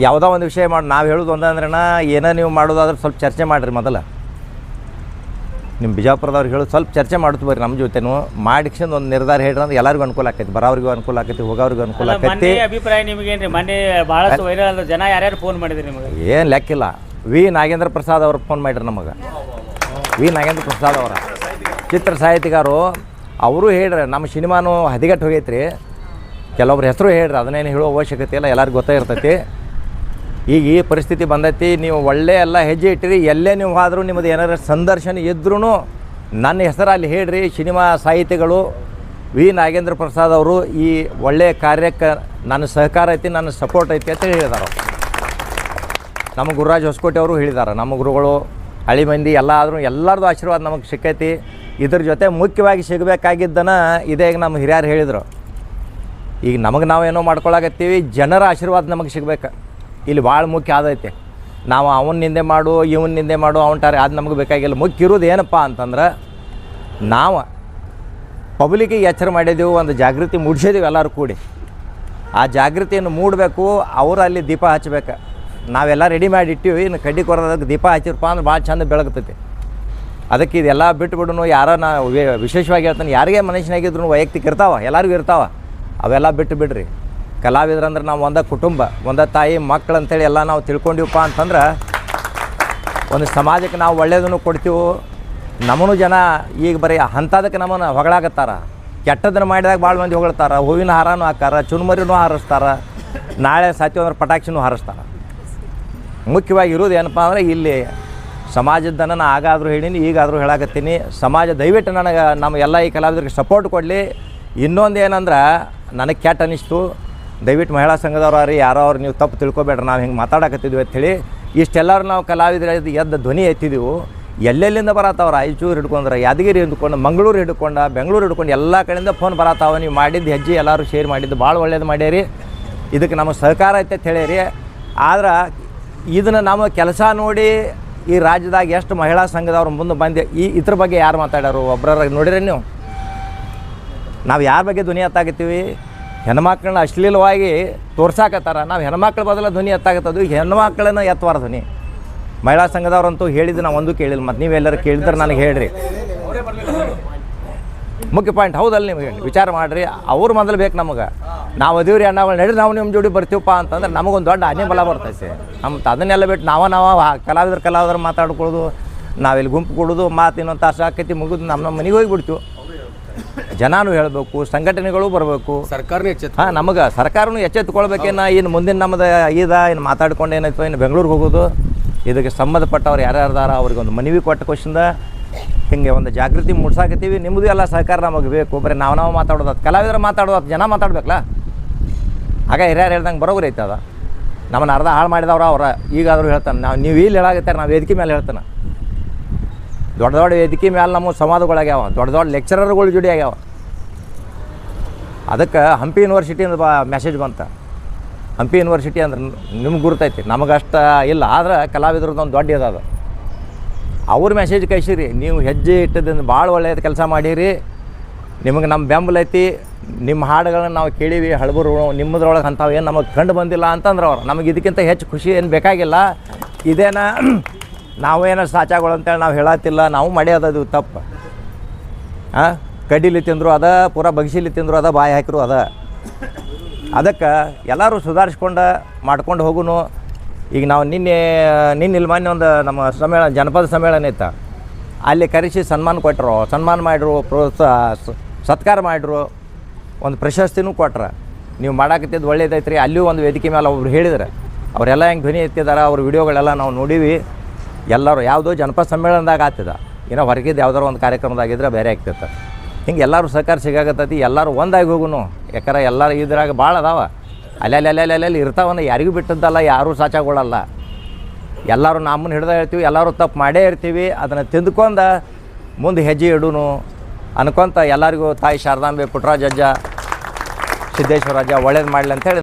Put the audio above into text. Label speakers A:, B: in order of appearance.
A: ಯಾವುದೋ ಒಂದು ವಿಷಯ ಮಾಡಿ ನಾವು ಹೇಳೋದು ಒಂದಂದ್ರೆನ ಏನೋ ನೀವು ಮಾಡೋದಾದ್ರೆ ಸ್ವಲ್ಪ ಚರ್ಚೆ ಮಾಡಿರಿ ಮೊದಲು. ನಿಮ್ಮ ಬಿಜಾಪುರದವ್ರು ಹೇಳೋದು ಸ್ವಲ್ಪ ಚರ್ಚೆ ಮಾಡುತ್ತೆ ಬರ್ರಿ ನಮ್ಮ ಜೊತೆನೂ ಮಾಡಿಕ್ಸಿಂದ ಒಂದು ನಿರ್ಧಾರ ಹೇಳ್ರಿ ಅಂದ್ರೆ ಎಲ್ಲರಿಗೂ ಅನುಕೂಲ ಆಕೈತಿ. ಬರೋರಿಗೂ ಅನುಕೂಲ ಆಕೈತಿ, ಹೋಗೋರಿಗೂ ಅನುಕೂಲ ಆಕೈತಿ.
B: ಅಭಿಪ್ರಾಯ ನಿಮಗೇನ್ರಿ? ಮೊನ್ನೆ ಭಾಳಷ್ಟು ವೈರಲ್ ಜನ ಯಾರ್ಯಾರು ಫೋನ್ ಮಾಡಿದ್ರಿ ನಿಮಗೆ?
A: ಏನು ಲೆಕ್ಕಿಲ್ಲ. ವಿ ನಾಗೇಂದ್ರ ಪ್ರಸಾದ್ ಅವ್ರು ಫೋನ್ ಮಾಡಿರಿ ನಮಗೆ. ವಿ ನಾಗೇಂದ್ರ ಪ್ರಸಾದ್ ಅವರ ಚಿತ್ರ ಸಾಹಿತಿಗಾರು ಅವರು ಹೇಳ್ರಿ ನಮ್ಮ ಸಿನಿಮಾನು ಹದಿಗೆಟ್ಟು ಹೋಗೈತ್ರಿ. ಕೆಲವೊಬ್ರು ಹೆಸರು ಹೇಳ್ರಿ, ಅದನ್ನೇನು ಹೇಳೋ ಅವಶ್ಯಕತೆ ಇಲ್ಲ, ಎಲ್ಲರಿಗೂ ಗೊತ್ತಾಗಿರ್ತೈತಿ. ಈಗ ಈ ಪರಿಸ್ಥಿತಿ ಬಂದೈತಿ, ನೀವು ಒಳ್ಳೆ ಎಲ್ಲ ಹೆಜ್ಜೆ ಇಟ್ಟಿರಿ. ಎಲ್ಲೇ ನೀವು ಆದರೂ ನಿಮ್ಮದು ಏನಾರು ಸಂದರ್ಶನ ಇದ್ರೂ ನನ್ನ ಹೆಸರಲ್ಲಿ ಹೇಳ್ರಿ. ಸಿನಿಮಾ ಸಾಹಿತಿಗಳು ವಿ ನಾಗೇಂದ್ರ ಪ್ರಸಾದ್ ಅವರು ಈ ಒಳ್ಳೆಯ ಕಾರ್ಯಕ್ಕೆ ನನ್ನ ಸಹಕಾರ ಐತಿ, ನನ್ನ ಸಪೋರ್ಟ್ ಐತಿ ಅಂತ ಹೇಳಿದಾರೆ. ನಮ್ಮ ಗುರುರಾಜ್ ಹೊಸಕೋಟೆ ಅವರು ಹೇಳಿದ್ದಾರೆ. ನಮ್ಮ ಗುರುಗಳು ಹಳಿ ಮಂದಿ ಎಲ್ಲ ಆದರೂ ಎಲ್ಲರದು ಆಶೀರ್ವಾದ ನಮಗೆ ಸಿಕ್ಕೈತಿ. ಇದ್ರ ಜೊತೆ ಮುಖ್ಯವಾಗಿ ಸಿಗಬೇಕಾಗಿದ್ದನ ಇದೇ ಈಗ ನಮ್ಮ ಹಿರಿಯರು ಹೇಳಿದರು. ಈಗ ನಮಗೆ ನಾವೇನೋ ಮಾಡ್ಕೊಳಕತ್ತೀವಿ, ಜನರ ಆಶೀರ್ವಾದ ನಮಗೆ ಸಿಗ್ಬೇಕು. ಇಲ್ಲಿ ಭಾಳ ಮುಖ್ಯ ಆದೈತೆ. ನಾವು ಅವನ ನಿಂದೆ ಮಾಡು, ಇವನ ನಿಂದೆ ಮಾಡು, ಅವನ್ಟಾರೆ ಅದು ನಮಗೆ ಬೇಕಾಗಿಲ್ಲ. ಮುಖ್ಯ ಇರೋದು ಏನಪ್ಪ ಅಂತಂದ್ರೆ ನಾವು ಪಬ್ಲಿಕ್ಕಿಗೆ ಎಚ್ಚರ ಮಾಡಿದೆವು, ಒಂದು ಜಾಗೃತಿ ಮೂಡಿಸಿದೆವು ಎಲ್ಲರೂ ಕೂಡಿ. ಆ ಜಾಗೃತಿಯನ್ನು ಮೂಡಬೇಕು. ಅವರು ಅಲ್ಲಿ ದೀಪ ಹಚ್ಚಬೇಕು. ನಾವೆಲ್ಲ ರೆಡಿ ಮಾಡಿ ಇಟ್ಟಿವಿ, ಇನ್ನು ಕಡ್ಡಿ ಕೊರೋದಕ್ಕೆ ದೀಪ ಹಚ್ಚಿರಪ್ಪ ಅಂದ್ರೆ ಭಾಳ ಚಂದ ಬೆಳಗ್ತೈತಿ. ಅದಕ್ಕೆ ಇದೆಲ್ಲ ಬಿಟ್ಬಿಡು. ಯಾರೋ ವಿಶೇಷವಾಗಿ ಹೇಳ್ತಾನೆ, ಯಾರಿಗೆ ಮನುಷ್ಯನಾಗಿದ್ರು ವೈಯಕ್ತಿಕ ಇರ್ತಾವೆ, ಎಲ್ಲರಿಗೂ ಇರ್ತಾವೆ, ಅವೆಲ್ಲ ಬಿಟ್ಟು ಬಿಡ್ರಿ. ಕಲಾವಿದ್ರಂದ್ರೆ ನಾವು ಒಂದೇ ಕುಟುಂಬ, ಒಂದೇ ತಾಯಿ ಮಕ್ಕಳು ಅಂತೇಳಿ ಎಲ್ಲ ನಾವು ತಿಳ್ಕೊಂಡಿವಪ್ಪ ಅಂತಂದ್ರೆ ಒಂದು ಸಮಾಜಕ್ಕೆ ನಾವು ಒಳ್ಳೆಯದನ್ನು ಕೊಡ್ತೀವಿ. ನಮ್ಮನ್ನು ಜನ ಈಗ ಬರೀ ಅಂಥದಕ್ಕೆ ನಮ್ಮನ್ನು ಹೊಗಳಾಕತ್ತಾರ. ಕೆಟ್ಟದನ್ನು ಮಾಡಿದಾಗ ಭಾಳ ಮಂದಿ ಹೊಗಳ್ತಾರೆ. ಹೂವಿನ ಹಾರನೂ ಹಾಕಾರ, ಚುನ್ಮರಿನೂ ಹಾರಿಸ್ತಾರೆ, ನಾಳೆ ಸಾಧ್ಯ ಅಂದ್ರೆ ಪಟಾಕ್ಷಿನೂ ಹಾರಿಸ್ತಾರೆ. ಮುಖ್ಯವಾಗಿ ಇರೋದು ಏನಪ್ಪ ಅಂದರೆ ಇಲ್ಲಿ ಸಮಾಜದನ್ನು ನಾನು ಆಗಾದರೂ ಹೇಳೀನಿ, ಈಗಾದರೂ ಹೇಳಾಕತ್ತೀನಿ. ಸಮಾಜ ದಯವಿಟ್ಟು ನನಗೆ ನಮ್ಮ ಎಲ್ಲ ಈ ಕಲಾವಿದರಿಗೆ ಸಪೋರ್ಟ್ ಕೊಡಲಿ. ಇನ್ನೊಂದು ಏನಂದ್ರೆ ನನಗೆ ಕೆಟ್ಟ ಅನ್ನಿಸ್ತು, ದಯವಿಟ್ಟು ಮಹಿಳಾ ಸಂಘದವ್ರು ಯಾರೋ ಅವ್ರು ನೀವು ತಪ್ಪು ತಿಳ್ಕೊಬೇಡ್ರಿ, ನಾವು ಹಿಂಗೆ ಮಾತಾಡಕತ್ತಿದ್ವಿ ಅಂಥೇಳಿ. ಇಷ್ಟೆಲ್ಲರೂ ನಾವು ಕಲಾವಿದರು ಎದ್ದು ಧ್ವನಿ ಎತ್ತಿದ್ದೀವಿ. ಎಲ್ಲೆಲ್ಲಿಂದ ಬರತ್ತವ್ರು, ರಾಯಚೂರು ಹಿಡ್ಕೊಂಡ್ರೆ, ಯಾದಗಿರಿ ಹಿಡ್ಕೊಂಡು, ಮಂಗಳೂರು ಹಿಡ್ಕೊಂಡು, ಬೆಂಗಳೂರು ಹಿಡ್ಕೊಂಡು ಎಲ್ಲ ಕಡೆಯಿಂದ ಫೋನ್ ಬರತ್ತಾವ. ನೀವು ಮಾಡಿದ್ದು ಹೆಜ್ಜೆ ಎಲ್ಲರೂ ಶೇರ್ ಮಾಡಿದ್ದು ಭಾಳ ಒಳ್ಳೇದು ಮಾಡ್ಯಾರಿ. ಇದಕ್ಕೆ ನಮಗೆ ಸಹಕಾರ ಐತೆ ಅಂತ ಹೇಳಿರಿ. ಆದ್ರೆ ಇದನ್ನು ನಮ್ಮ ಕೆಲಸ ನೋಡಿ ಈ ರಾಜ್ಯದಾಗ ಎಷ್ಟು ಮಹಿಳಾ ಸಂಘದವ್ರು ಮುಂದೆ ಬಂದು ಇದ್ರ ಬಗ್ಗೆ ಯಾರು ಮಾತಾಡ್ಯಾರು? ಒಬ್ಬರ ನೋಡಿರಿ ನೀವು. ನಾವು ಯಾರ ಬಗ್ಗೆ ಧ್ವನಿ ಎತ್ತಾಗತ್ತೀವಿ? ಹೆಣ್ಮಕ್ಳನ್ನ ಅಶ್ಲೀಲವಾಗಿ ತೋರ್ಸಾಕತ್ತಾರ. ನಾವು ಹೆಣ್ಮಕ್ಳ ಬದಲು ಧ್ವನಿ ಎತ್ತಾಗತ್ತದು, ಹೆಣ್ಮಕ್ಳನ್ನ ಎತ್ತವಾರ ಧ್ವನಿ. ಮಹಿಳಾ ಸಂಘದವ್ರಂತೂ ಹೇಳಿದ್ದು ನಾವು ಒಂದು ಕೇಳಿಲ್ಲ. ಮತ್ತು ನೀವೆಲ್ಲರೂ ಕೇಳಿದ್ರೆ ನನಗೆ ಹೇಳ್ರಿ. ಮುಖ್ಯ ಪಾಯಿಂಟ್ ಹೌದಲ್ಲ, ನಿಮಗೆ ವಿಚಾರ ಮಾಡಿರಿ. ಅವ್ರು ಮೊದಲು ಬೇಕು ನಮಗೆ. ನಾವು ಅದೀವ್ರಿ ಅಣ್ಣಗಳು ನಡಿ, ನಾವು ನಿಮ್ಮ ಜೋಡಿ ಬರ್ತೀವಪ್ಪ ಅಂತಂದ್ರೆ ನಮಗೊಂದು ದೊಡ್ಡ ಆನೆ ಬಲ ಬರ್ತೈತೆ. ನಮ್ಮ ಅದನ್ನೆಲ್ಲ ಬಿಟ್ಟು ನಾವು ಕಲಾವಿದ್ರು ಮಾತಾಡ್ಕೊಳ್ಳೋದು, ನಾವಿಲ್ಲಿ ಗುಂಪು ಕೊಡೋದು, ಮಾತು ಇನ್ನೊಂದು ತಾಸು ಆಕೈತಿ ಮುಗಿದು ನಮ್ಮ ಮನೆಗೆ ಹೋಗಿಬಿಡ್ತೀವಿ. ಜನನೂ ಹೇಳಬೇಕು, ಸಂಘಟನೆಗಳು ಬರಬೇಕು,
C: ಸರ್ಕಾರನೇ
A: ನಮಗೆ ಸರ್ಕಾರನೂ ಎಚ್ಚೆತ್ತುಕೊಳ್ಬೇಕೇನು. ಇನ್ನು ಮುಂದಿನ ನಮ್ಮದು ಇನ್ನು ಮಾತಾಡ್ಕೊಂಡು ಏನಾಯ್ತು, ಇನ್ನು ಬೆಂಗಳೂರಿಗೆ ಹೋಗೋದು. ಇದಕ್ಕೆ ಸಂಬಂಧಪಟ್ಟವ್ರು ಯಾರ್ಯಾರ್ದಾರ ಅವ್ರಿಗೆ ಒಂದು ಮನವಿ ಕೊಟ್ಟ ಕ್ವಶನ್ದ ಹಿಂಗೆ ಒಂದು ಜಾಗೃತಿ ಮೂಡ್ಸಾಕತ್ತೀವಿ. ನಿಮ್ಮದು ಎಲ್ಲ ಸಹಕಾರ ನಮಗೆ ಬೇಕು. ಬರೀ ನಾವು ಮಾತಾಡೋದು, ಕಲಾವಿದರು ಮಾತಾಡೋದು, ಜನ ಮಾತಾಡ್ಬೇಕಲ್ಲ. ಆಗ ಹಿರಿಯರು ಹೇಳ್ದಂಗೆ ಬರೋಬ್ರಿ ಐತೆ. ಅದ ನಮ್ಮನ್ನು ಅರ್ಧ ಹಾಳು ಮಾಡಿದವ್ರ ಅವ್ರ. ಈಗಾದರೂ ಹೇಳ್ತಾನೆ, ನೀವು ಇಲ್ಲಿ ಹೇಳಾಗತ್ತಾರೆ, ನಾವು ವೇದಿಕೆ ಮೇಲೆ ಹೇಳ್ತಾನೆ. ದೊಡ್ಡ ದೊಡ್ಡ ವೇದಿಕೆ ಮೇಲೆ ನಮ್ಮ ಸಂವಾದಗಳಾಗ್ಯಾವ, ದೊಡ್ಡ ದೊಡ್ಡ ಲೆಕ್ಚರರ್ಗಳು ಜೋಡಿ ಆಗ್ಯಾವ. ಅದಕ್ಕೆ ಹಂಪಿ ಯೂನಿವರ್ಸಿಟಿಯಿಂದ ಮೆಸೇಜ್ ಬಂತ. ಹಂಪಿ ಯೂನಿವರ್ಸಿಟಿ ಅಂದ್ರೆ ನಿಮ್ಗೆ ಗುರ್ತೈತಿ, ನಮಗಷ್ಟು ಇಲ್ಲ. ಆದ್ರೆ ಕಲಾವಿದ್ರದ್ದು ಒಂದು ದೊಡ್ಡ ಇದಾದ. ಅವ್ರ ಮೆಸೇಜ್ ಕಳಿಸಿರಿ, ನೀವು ಹೆಜ್ಜೆ ಇಟ್ಟದಿಂದ ಭಾಳ ಒಳ್ಳೆಯದು ಕೆಲಸ ಮಾಡೀರಿ, ನಿಮಗೆ ನಮ್ಮ ಬೆಂಬಲ ಐತಿ, ನಿಮ್ಮ ಹಾಡುಗಳನ್ನ ನಾವು ಕೇಳೀವಿ, ಹಳಬರು ನಿಮ್ಮದ್ರೊಳಗೆ ಅಂಥವು ಏನು ನಮಗೆ ಕಂಡು ಬಂದಿಲ್ಲ ಅಂತಂದ್ರೆ ಅವ್ರು ನಮಗೆ ಇದಕ್ಕಿಂತ ಹೆಚ್ಚು ಖುಷಿ ಏನು ಬೇಕಾಗಿಲ್ಲ. ಇದೇನ ನಾವೇನೋ ಸಾಚಾಗಳು ಅಂತೇಳಿ ನಾವು ಹೇಳತ್ತಿಲ್ಲ, ನಾವು ಮಾಡ್ಯೋದದು ತಪ್ಪು. ಕಡ್ಡಿಲಿ ತಿಂದರು ಅದ, ಪೂರಾ ಬಗ್ಸಿಲಿ ತಿಂದರು ಅದ, ಬಾಯಿ ಹಾಕಿರು ಅದ. ಅದಕ್ಕೆ ಎಲ್ಲರೂ ಸುಧಾರಿಸ್ಕೊಂಡು ಮಾಡ್ಕೊಂಡು ಹೋಗುನು. ಈಗ ನಾವು ನಿನ್ನೆ ಇಲ್ಲಿ ಮೊನ್ನೆ ಒಂದು ನಮ್ಮ ಸಮ್ಮೇಳನ, ಜನಪದ ಸಮ್ಮೇಳನ ಇತ್ತು. ಅಲ್ಲಿ ಕರೆಸಿ ಸನ್ಮಾನ ಕೊಟ್ಟರು, ಸನ್ಮಾನ ಮಾಡಿರು, ಸತ್ಕಾರ ಮಾಡಿರು, ಒಂದು ಪ್ರಶಸ್ತಿನೂ ಕೊಟ್ರು. ನೀವು ಮಾಡಾಕತ್ತಿದ್ದು ಒಳ್ಳೇದೈತ್ರಿ. ಅಲ್ಲಿಯೂ ಒಂದು ವೇದಿಕೆ ಮೇಲೆ ಒಬ್ರು ಹೇಳಿದ್ರು, ಅವರೆಲ್ಲ ಹೆಂಗೆ ಧ್ವನಿ ಎತ್ತಿದ್ದಾರೆ, ಅವ್ರ ವಿಡಿಯೋಗಳೆಲ್ಲ ನಾವು ನೋಡೀವಿ. ಎಲ್ಲರೂ ಯಾವುದೋ ಜನಪದ ಸಮ್ಮೇಳನದಾಗ ಆಗ್ತದ, ಏನೋ ಹೊರಗಿದ್ದು ಯಾವ್ದಾರು ಒಂದು ಕಾರ್ಯಕ್ರಮದಾಗಿದ್ರೆ ಬೇರೆ ಆಗ್ತೈತೆ. ಹಿಂಗೆ ಎಲ್ಲರೂ ಸಹಕಾರ ಸಿಗಾಕತ್ತೈತಿ. ಎಲ್ಲರೂ ಒಂದಾಗಿ ಹೋಗುನು. ಯಾಕಂದ್ರೆ ಎಲ್ಲರೂ ಇದ್ರಾಗ ಭಾಳ ಅದಾವ, ಅಲ್ಲೆಲ್ಲಿ ಇರ್ತಾವಂದ್ರೆ ಯಾರಿಗೂ ಬಿಟ್ಟದ್ದಲ್ಲ, ಯಾರೂ ಸಾಚಾಗೊಳ್ಳಲ್ಲ. ಎಲ್ಲರೂ ನಮ್ಮನ್ನು ಹಿಡ್ದು ಹೇಳ್ತೀವಿ, ಎಲ್ಲರೂ ತಪ್ಪು ಮಾಡೇ ಇರ್ತೀವಿ. ಅದನ್ನು ತಿಂದ್ಕೊಂಡು ಮುಂದೆ ಹೆಜ್ಜೆ ಇಡೂನು ಅನ್ಕೊತ ಎಲ್ಲರಿಗೂ ತಾಯಿ ಶಾರದಾಂಬೆ, ಪುಟ್ಟರಾಜ ಅಜ್ಜ, ಸಿದ್ದೇಶ್ವರ ಅಜ್ಜ ಒಳ್ಳೇದು ಮಾಡಲಿ ಅಂತೇಳಿ